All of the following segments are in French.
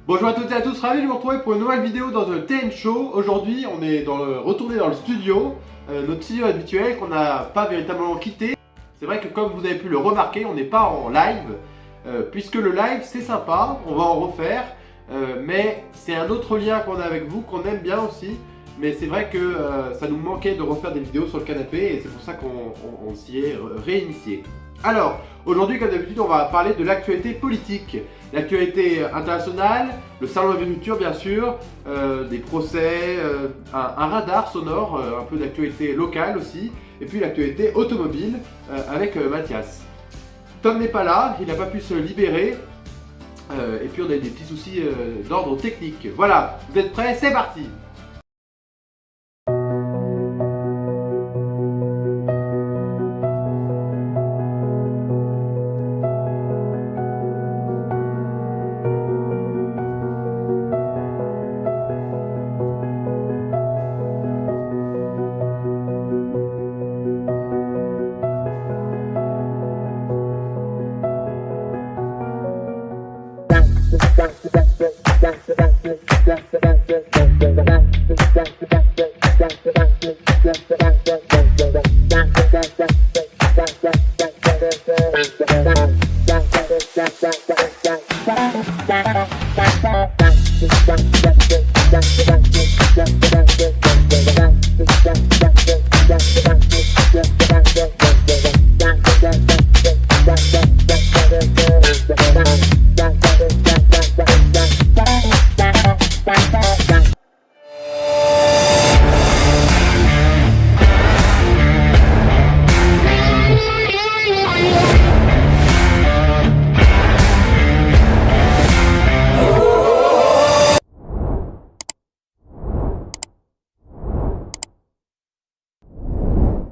Bonjour à toutes et à tous, ravi de vous retrouver pour une nouvelle vidéo dans The TN Show. Aujourd'hui, on est retourné dans le studio, notre studio habituel qu'on n'a pas véritablement quitté. C'est vrai que comme vous avez pu le remarquer, on n'est pas en live, puisque le live c'est sympa, on va en refaire, mais c'est un autre lien qu'on a avec vous, qu'on aime bien aussi. Mais c'est vrai que ça nous manquait de refaire des vidéos sur le canapé et c'est pour ça qu'on s'y est réinitié. Alors, aujourd'hui comme d'habitude, on va parler de l'actualité politique. L'actualité internationale, le salon de l'agriculture bien sûr, des procès, un radar sonore, un peu d'actualité locale aussi, et puis l'actualité automobile avec Mathias. Tom n'est pas là, il n'a pas pu se libérer, et puis on a des petits soucis d'ordre technique. Voilà, vous êtes prêts? C'est parti!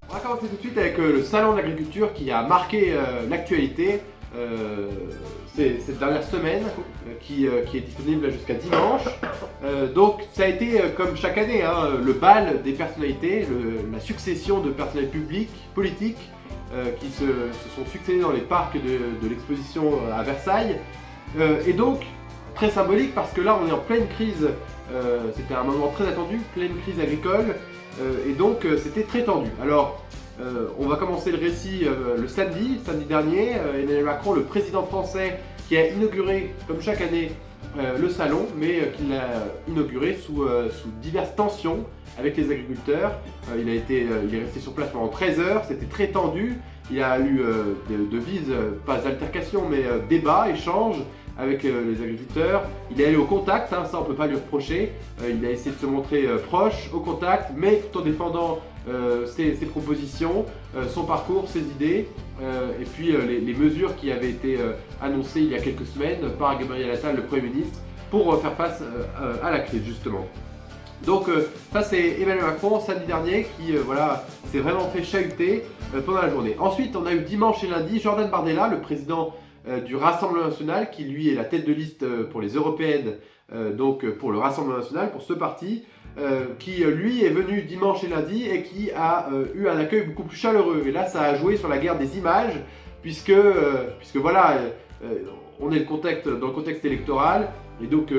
On va commencer tout de suite avec le salon de l'agriculture qui a marqué l'actualité cette dernière semaine, qui est disponible jusqu'à dimanche. Donc ça a été comme chaque année, hein, le bal des personnalités, la succession de personnalités publiques, politiques qui se sont succédés dans les parcs de l'exposition à Versailles. Et donc très symbolique parce que là on est en pleine crise, c'était un moment très attendu, pleine crise agricole. Et donc c'était très tendu. Alors on va commencer le récit le samedi dernier. Emmanuel Macron, le président français, qui a inauguré, comme chaque année, le salon, mais qui l'a inauguré sous diverses tensions avec les agriculteurs. Il est resté sur place pendant 13 heures, c'était très tendu. Il y a eu de vives, pas altercations, mais débats, échanges avec les agriculteurs. Il est allé au contact, hein, ça on ne peut pas lui reprocher. Il a essayé de se montrer proche, au contact, mais tout en défendant ses propositions, son parcours, ses idées, et puis les mesures qui avaient été annoncées il y a quelques semaines par Gabriel Attal, le Premier ministre, pour faire face à la crise justement. Donc ça c'est Emmanuel Macron samedi dernier qui voilà, s'est vraiment fait chahuter pendant la journée. Ensuite on a eu dimanche et lundi Jordan Bardella, le président du Rassemblement National, qui lui est la tête de liste pour les européennes, donc pour le Rassemblement National, pour ce parti, qui lui est venu dimanche et lundi et qui a eu un accueil beaucoup plus chaleureux. Et là ça a joué sur la guerre des images, puisque voilà, on est dans le contexte électoral, et donc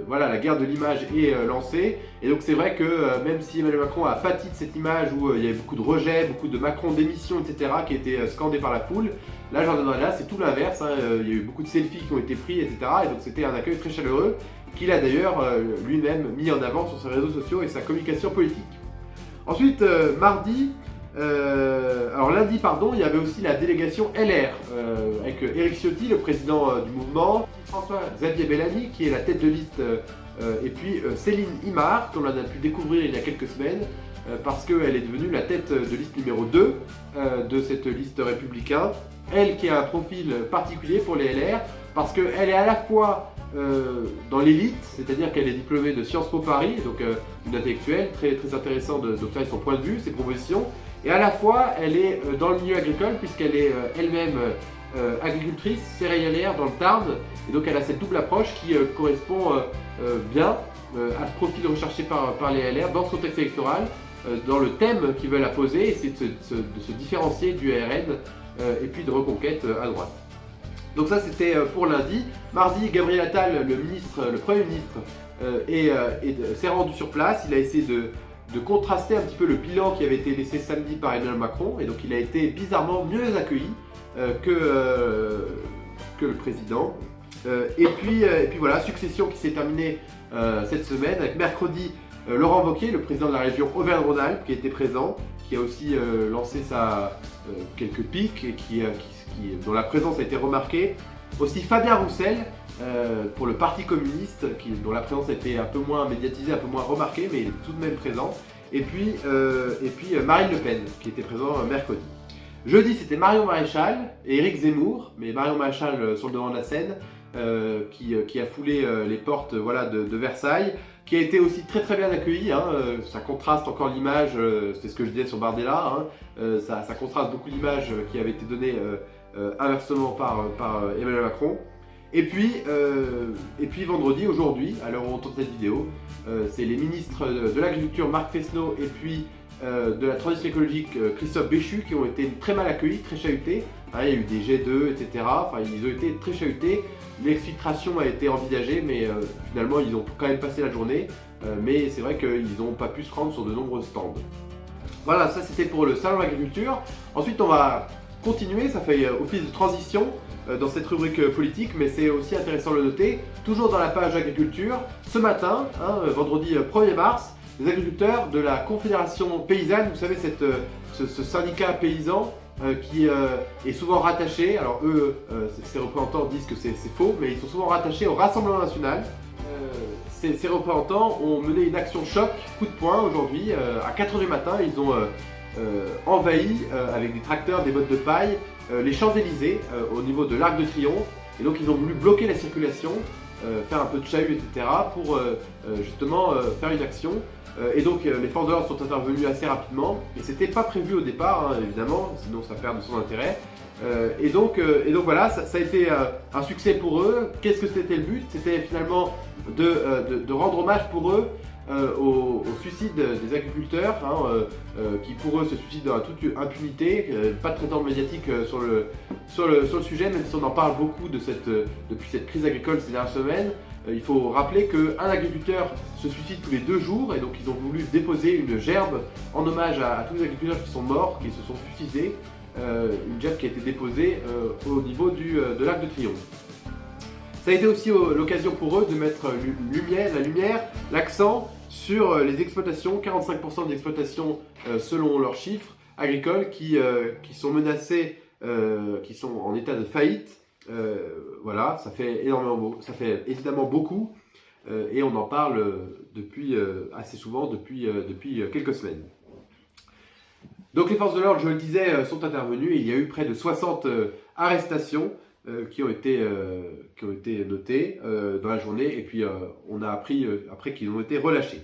voilà, la guerre de l'image est lancée. Et donc c'est vrai que même si Emmanuel Macron a pâti de cette image où il y avait beaucoup de rejets, beaucoup de Macron démission, etc., qui étaient scandés par la foule, là Jordan Bardella c'est tout l'inverse, hein. Il y a eu beaucoup de selfies qui ont été pris, etc. Et donc c'était un accueil très chaleureux, qu'il a d'ailleurs lui-même mis en avant sur ses réseaux sociaux et sa communication politique. Ensuite, lundi, pardon, il y avait aussi la délégation LR, avec Éric Ciotti, le président du mouvement, François-Xavier Bellamy, qui est la tête de liste, et puis Céline Imard, qu'on a pu découvrir il y a quelques semaines, parce qu'elle est devenue la tête de liste numéro 2 de cette liste républicaine. Elle qui a un profil particulier pour les LR, parce qu'elle est à la fois dans l'élite, c'est-à-dire qu'elle est diplômée de Sciences Po Paris, donc une intellectuelle, très, très intéressant d'observer son point de vue, ses propositions, et à la fois elle est dans le milieu agricole, puisqu'elle est elle-même agricultrice, céréalière dans le Tarn, et donc elle a cette double approche qui correspond bien à ce profil recherché par les LR dans ce contexte électoral, dans le thème qu'ils veulent poser, et c'est de se différencier du RN et puis de Reconquête à droite. Donc ça c'était pour lundi. Mardi, Gabriel Attal, le Premier ministre, s'est rendu sur place. Il a essayé de contraster un petit peu le bilan qui avait été laissé samedi par Emmanuel Macron. Et donc il a été bizarrement mieux accueilli que le président. Et puis voilà, succession qui s'est terminée cette semaine avec mercredi Laurent Wauquiez, le président de la région Auvergne-Rhône-Alpes, qui était présent, qui a aussi lancé quelques pics et dont la présence a été remarquée. Aussi Fabien Roussel pour le Parti communiste, dont la présence a été un peu moins médiatisée, un peu moins remarquée, mais il est tout de même présent. Et puis Marine Le Pen, qui était présent mercredi. Jeudi, c'était Marion Maréchal et Éric Zemmour, mais Marion Maréchal sur le devant de la scène, qui a foulé les portes de Versailles, qui a été aussi très très bien accueilli. Ça contraste encore l'image, c'est ce que je disais sur Bardella, ça contraste beaucoup l'image qui avait été donnée inversement par Emmanuel Macron. Et puis vendredi, aujourd'hui, à l'heure où on tourne cette vidéo, c'est les ministres de l'Agriculture Marc Fesneau et puis de la transition écologique Christophe Béchu qui ont été très mal accueillis, très chahutés. Il y a eu des jets d'œufs, etc. Enfin, ils ont été très chahutés. L'exfiltration a été envisagée, mais finalement ils ont quand même passé la journée. Mais c'est vrai qu'ils n'ont pas pu se rendre sur de nombreux stands. Voilà, ça c'était pour le salon de l'agriculture. Ensuite on va continuer, ça fait office de transition dans cette rubrique politique, mais c'est aussi intéressant de le noter. Toujours dans la page agriculture, ce matin, vendredi 1er mars, les agriculteurs de la Confédération Paysanne, vous savez ce syndicat paysan qui est souvent rattaché, alors eux, ces représentants disent que c'est faux, mais ils sont souvent rattachés au Rassemblement National. Ces représentants ont mené une action choc, coup de poing aujourd'hui, à 4h du matin, ils ont envahi avec des tracteurs, des bottes de paille, les Champs-Élysées au niveau de l'Arc de Triomphe, et donc ils ont voulu bloquer la circulation, faire un peu de chahut, etc. pour justement faire une action. Et donc les forces de l'ordre sont intervenues assez rapidement, et c'était pas prévu au départ, évidemment, sinon ça perd de son intérêt. Et donc voilà, ça a été un succès pour eux. Qu'est-ce que c'était le but? C'était finalement de rendre hommage pour eux au suicide des agriculteurs, qui pour eux se suicident en toute impunité, pas de traitement médiatique sur le sujet, même si on en parle beaucoup depuis cette crise agricole ces dernières semaines. Il faut rappeler qu'un agriculteur se suicide tous les 2 jours, et donc ils ont voulu déposer une gerbe en hommage à tous les agriculteurs qui sont morts, qui se sont suicidés, une gerbe qui a été déposée au niveau de l'Arc de Triomphe. Ça a été aussi l'occasion pour eux de mettre la lumière, l'accent sur les exploitations, 45% des exploitations selon leurs chiffres agricoles qui sont menacées, qui sont en état de faillite. Voilà, ça fait évidemment beaucoup et on en parle assez souvent depuis quelques semaines. Donc les forces de l'ordre, je le disais, sont intervenues et il y a eu près de 60 arrestations qui ont été notées dans la journée, et puis on a appris après qu'ils ont été relâchés.